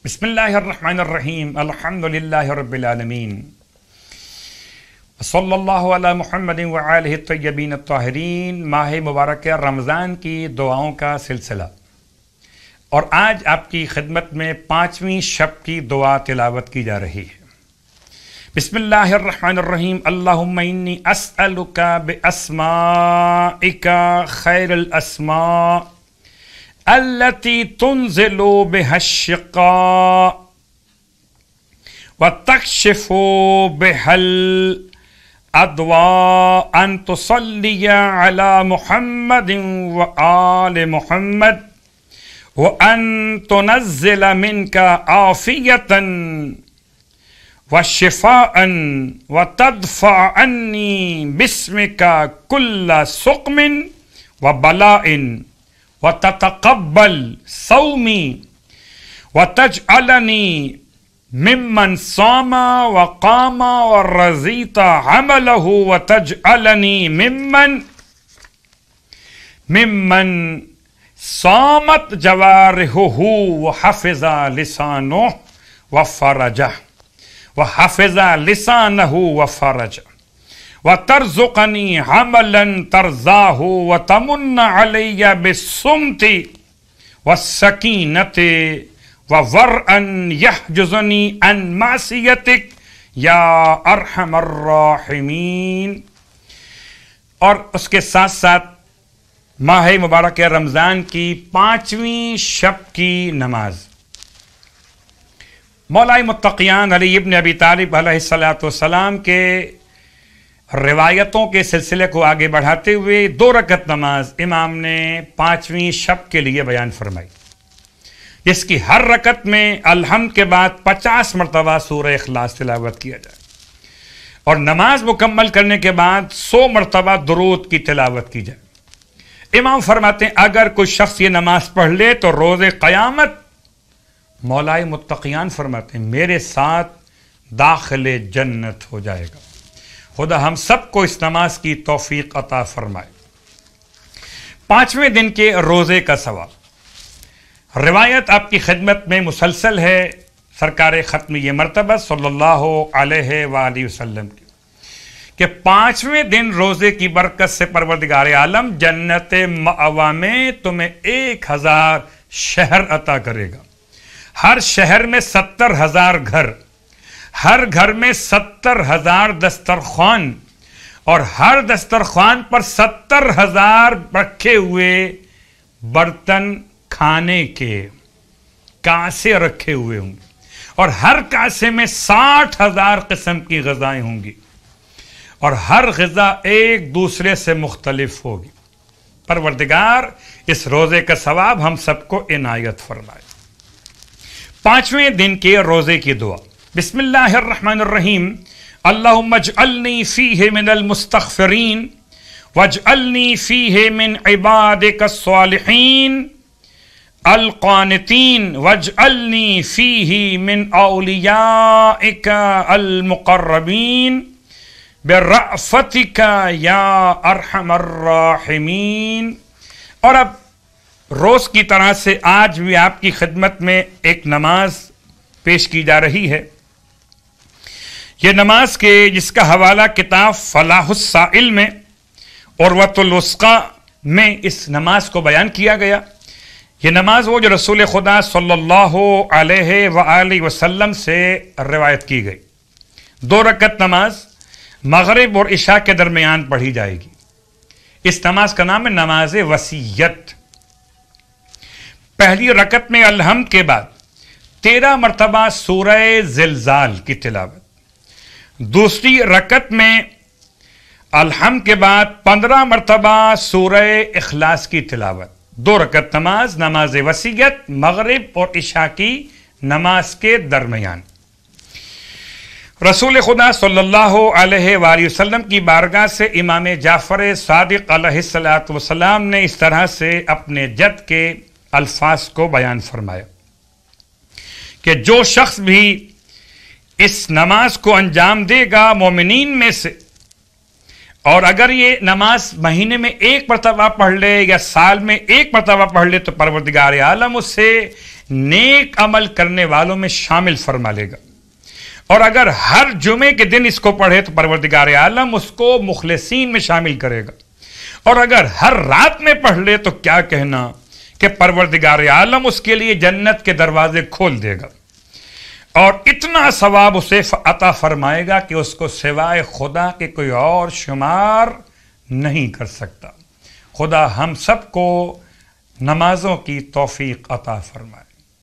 بسم اللہ الرحمن الرحیم الحمدللہ رب العالمین صلی اللہ علی محمد وآلہ الطیبین الطاہرین۔ ماہ مبارک رمضان کی دعاؤں کا سلسلہ، اور آج آپ کی خدمت میں 5ویں شب کی دعا تلاوت کی جا رہی ہے۔ بسم اللہ الرحمن الرحیم۔ اللہم انی اسألک باسمائک خیر الاسماء التي تنزل بها الشقاء وتكشف بها الأضواء أن تصلي على محمد وآل محمد وأن تنزل منك عافية وشفاء وتدفع عني باسمك كل سقم وبلاء وتتقبل صومي وتجعلني ممن صام وقام ورزيت عمله وتجعلني ممن صامت جوارحه وحفظ لسانه وفرجه وترزقني عملا ترضاه وتمن علي بالصمت والسكينة وورعا يحجزني عن معصيتك يا ارحم الراحمین۔ اور اس کے ساتھ ساتھ ماہ مبارک رمضان کی 5ویں شب کی نماز مولائے متقیان علی ابن ابی طالب علیہ السلام کے روایتوں کے سلسلے کو آگے بڑھاتے ہوئے 2 رکعت نماز امام نے 5ویں شب کے لیے بیان فرمائی، جس کی ہر رکعت میں الحمد کے بعد 50 مرتبہ سورہ اخلاص تلاوت کیا جائے، اور نماز مکمل کرنے کے بعد 100 مرتبہ درود کی تلاوت کی جائے۔ امام فرماتے ہیں اگر کوئی شخص یہ نماز پڑھ لے تو روز قیامت مولائے متقیان فرماتے ہیں میرے ساتھ داخل جنت ہو جائے گا۔ خدا ہم سب کو اس نماز کی توفیق عطا فرمائے۔ 5ویں دن کے روزے کا ثواب، روایت آپ کی خدمت میں مسلسل ہے سرکار ختمی مرتبہ صلی اللہ علیہ وآلہ وسلم کی، کہ 5ویں دن روزے کی برکت سے پروردگار عالم جنت مأوا میں تمہیں 1000 شہر عطا کرے گا۔ ہر شہر میں 70,000 گھر، ہر گھر میں 70,000 دسترخوان، اور ہر دسترخوان پر 70,000 رکھے ہوئے برتن کھانے کے کاسے رکھے ہوئے ہوں گے، اور ہر کاسے میں 60,000 قسم کی غذائیں ہوں گی، اور ہر غذا ایک دوسرے سے مختلف ہوگی۔ پروردگار اس روزے کا ثواب ہم سب کو عنایت فرمائے۔ 5ویں دن کے روزے کی دعا، بسم اللہ الرحمن الرحیم۔ اللہم اجعلنی فیہ من المستغفرین واجعلنی فیہ من عبادک الصالحین القانتین واجعلنی فیہ من اولیائک المقربین برأفتک یا ارحم الراحمین۔ اور اب روز کی طرح سے آج بھی آپ کی خدمت میں ایک نماز پیش کی جا رہی ہے۔ یہ نماز کے جس کا حوالہ کتاب فلاح السائل میں عروۃ الوثقی میں اس نماز کو بیان کیا گیا۔ یہ نماز وہ جو رسول خدا صلی اللہ علیہ وآلہ وسلم سے روایت کی گئی۔ 2 رکعت نماز مغرب اور عشاء کے درمیان پڑھی جائے گی۔ اس نماز کا نام ہے نماز وصیت۔ پہلی رکعت میں الحمد کے بعد 13 مرتبہ سورہ زلزال کی تلاوت، دوسری رکعت میں الحمد کے بعد 15 مرتبہ سورہ اخلاص کی تلاوت۔ 2 رکعت نماز، نماز وصیت، مغرب اور عشاء کی نماز کے درمیان۔ رسول خدا صلی اللہ علیہ وآلہ وسلم کی بارگاہ سے امام جعفر صادق علیہ السلام نے اس طرح سے اپنے جد کے الفاظ کو بیان فرمایا کہ جو شخص بھی اس نماز کو انجام دے گا مومنین میں سے، اور اگر یہ نماز مہینے میں 1 مرتبہ پڑھ لے یا سال میں 1 مرتبہ پڑھ لے تو پروردگار عالم اس سے نیک عمل کرنے والوں میں شامل فرما لے گا، اور اگر ہر جمعے کے دن اس کو پڑھے تو پروردگار عالم اس کو مخلصین میں شامل کرے گا، اور اگر ہر رات میں پڑھ لے تو کیا کہنا کہ پروردگار عالم اس کے لیے جنت کے دروازے کھول دے گا، اور اتنا ثواب اسے عطا فرمائے گا کہ اس کو سوائے خدا کے کوئی اور شمار نہیں کر سکتا۔ خدا ہم سب کو نمازوں کی توفیق عطا فرمائے۔